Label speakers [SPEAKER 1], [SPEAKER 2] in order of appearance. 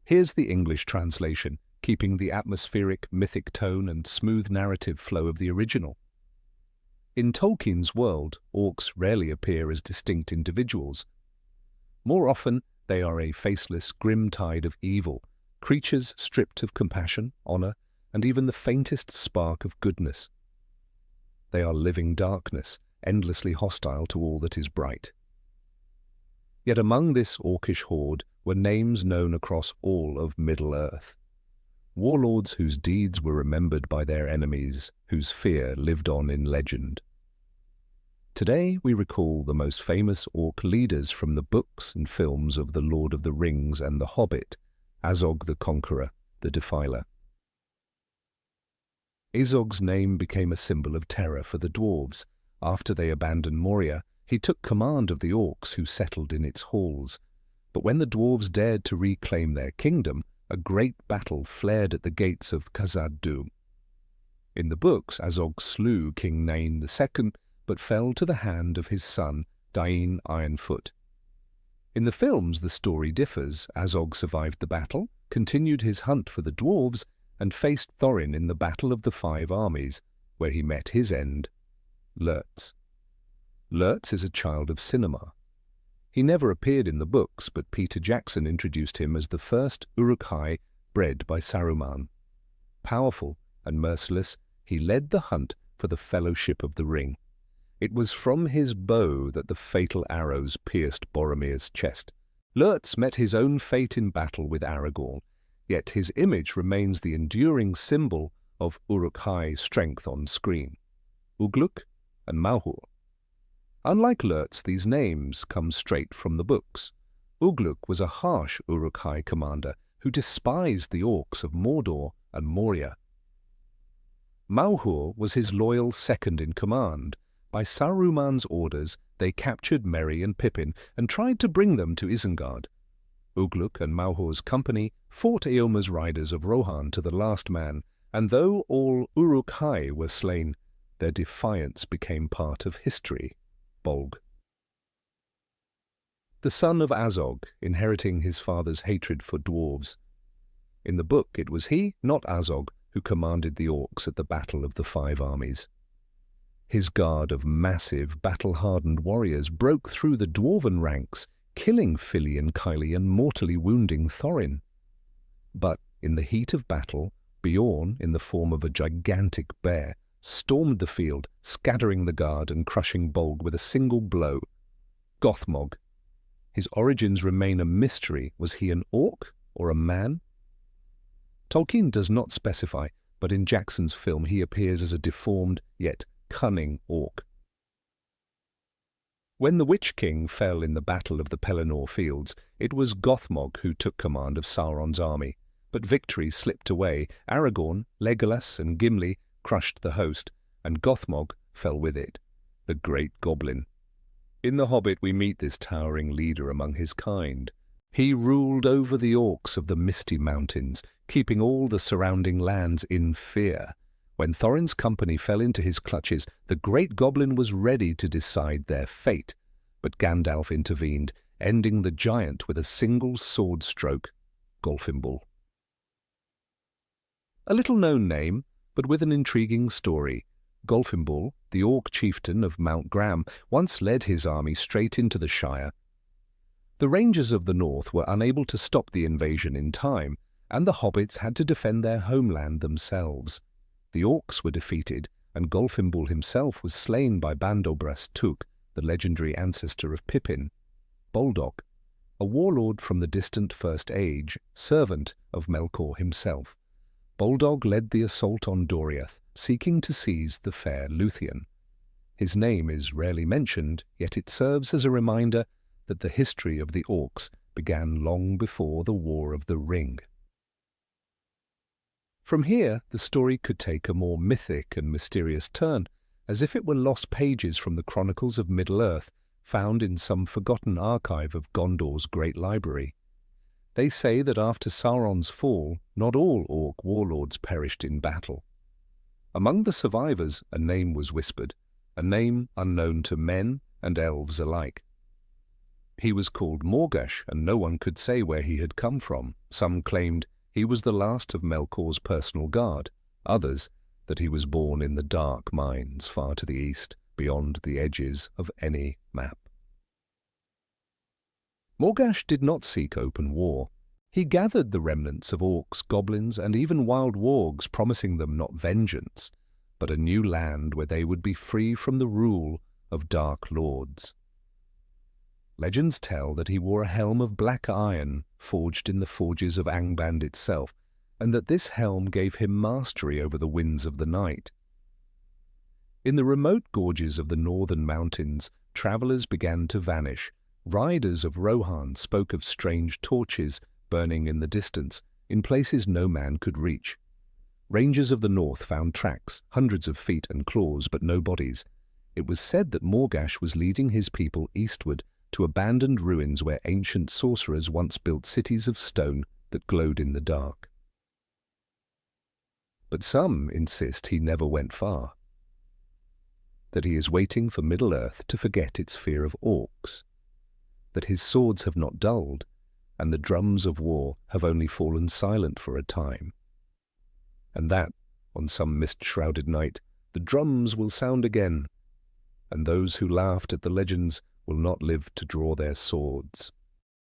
[SPEAKER 1] Here's the English translation, keeping the atmospheric, mythic tone and smooth narrative flow of the original. In Tolkien's world, orcs rarely appear as distinct individuals. More often, they are a faceless, grim tide of evil, creatures stripped of compassion, honor, and even the faintest spark of goodness. They are living darkness, endlessly hostile to all that is bright. Yet among this orcish horde were names known across all of Middle-earth. Warlords whose deeds were remembered by their enemies, whose fear lived on in legend. Today we recall the most famous orc leaders from the books and films of The Lord of the Rings and The Hobbit, Azog the Conqueror, the Defiler. Azog's name became a symbol of terror for the dwarves. After they abandoned Moria, he took command of the orcs who settled in its halls. But when the dwarves dared to reclaim their kingdom, a great battle flared at the gates of Khazad-dûm. In the books, Azog slew King Nain II, but fell to the hand of his son, Dain Ironfoot. In the films, the story differs. Azog survived the battle, continued his hunt for the dwarves, and faced Thorin in the Battle of the Five Armies, where he met his end, Lurtz. Lurtz is a child of cinema. He never appeared in the books, but Peter Jackson introduced him as the first Uruk-hai bred by Saruman. Powerful and merciless, he led the hunt for the Fellowship of the Ring. It was from his bow that the fatal arrows pierced Boromir's chest. Lurtz met his own fate in battle with Aragorn, yet his image remains the enduring symbol of Uruk-hai strength on screen. Ugluk and Mauhur. Unlike Lurtz, these names come straight from the books. Ugluk was a harsh Uruk-hai commander who despised the orcs of Mordor and Moria. Mauhur was his loyal second-in-command. By Saruman's orders, they captured Merry and Pippin and tried to bring them to Isengard. Ugluk and Mauhur's company fought Eomer's riders of Rohan to the last man, and though all Uruk-hai were slain, their defiance became part of history. Bolg. The son of Azog, inheriting his father's hatred for dwarves. In the book, it was he, not Azog, who commanded the orcs at the Battle of the Five Armies. His guard of massive, battle-hardened warriors broke through the dwarven ranks, killing Fili and Kylie and mortally wounding Thorin. But in the heat of battle, Beorn, in the form of a gigantic bear, stormed the field, scattering the guard and crushing Bolg with a single blow. Gothmog. His origins remain a mystery. Was he an orc or a man? Tolkien does not specify, but in Jackson's film he appears as a deformed, yet cunning orc. When the Witch King fell in the Battle of the Pelennor Fields, it was Gothmog who took command of Sauron's army, but victory slipped away. Aragorn, Legolas and Gimli crushed the host, and Gothmog fell with it, the great goblin. In The Hobbit we meet this towering leader among his kind. He ruled over the orcs of the Misty Mountains, keeping all the surrounding lands in fear. When Thorin's company fell into his clutches, the great goblin was ready to decide their fate, but Gandalf intervened, ending the giant with a single sword stroke, Golfimbul. A little-known name, but with an intriguing story. Golfimbul, the orc chieftain of Mount Gram, once led his army straight into the Shire. The Rangers of the North were unable to stop the invasion in time, and the hobbits had to defend their homeland themselves. The orcs were defeated, and Golfimbul himself was slain by Bandobras Took, the legendary ancestor of Pippin. Boldoc, a warlord from the distant First Age, servant of Melkor himself. Boldoc led the assault on Doriath, seeking to seize the fair Luthien. His name is rarely mentioned, yet it serves as a reminder that the history of the orcs began long before the War of the Ring. From here, the story could take a more mythic and mysterious turn, as if it were lost pages from the chronicles of Middle-earth, found in some forgotten archive of Gondor's great library. They say that after Sauron's fall, not all orc warlords perished in battle. Among the survivors, a name was whispered, a name unknown to men and elves alike. He was called Morgoth, and no one could say where he had come from. Some claimed he was the last of Melkor's personal guard, others that he was born in the dark mines far to the east, beyond the edges of any map. Morgoth did not seek open war. He gathered the remnants of orcs, goblins, and even wild wargs, promising them not vengeance, but a new land where they would be free from the rule of dark lords. Legends tell that he wore a helm of black iron forged in the forges of Angband itself, and that this helm gave him mastery over the winds of the night. In the remote gorges of the northern mountains, travellers began to vanish. Riders of Rohan spoke of strange torches burning in the distance, in places no man could reach. Rangers of the north found tracks, hundreds of feet and claws, but no bodies. It was said that Morgoth was leading his people eastward to abandoned ruins where ancient sorcerers once built cities of stone that glowed in the dark. But some insist he never went far, that he is waiting for Middle-earth to forget its fear of orcs, that his swords have not dulled, and the drums of war have only fallen silent for a time, and that, on some mist-shrouded night, the drums will sound again, and those who laughed at the legends will not live to draw their swords.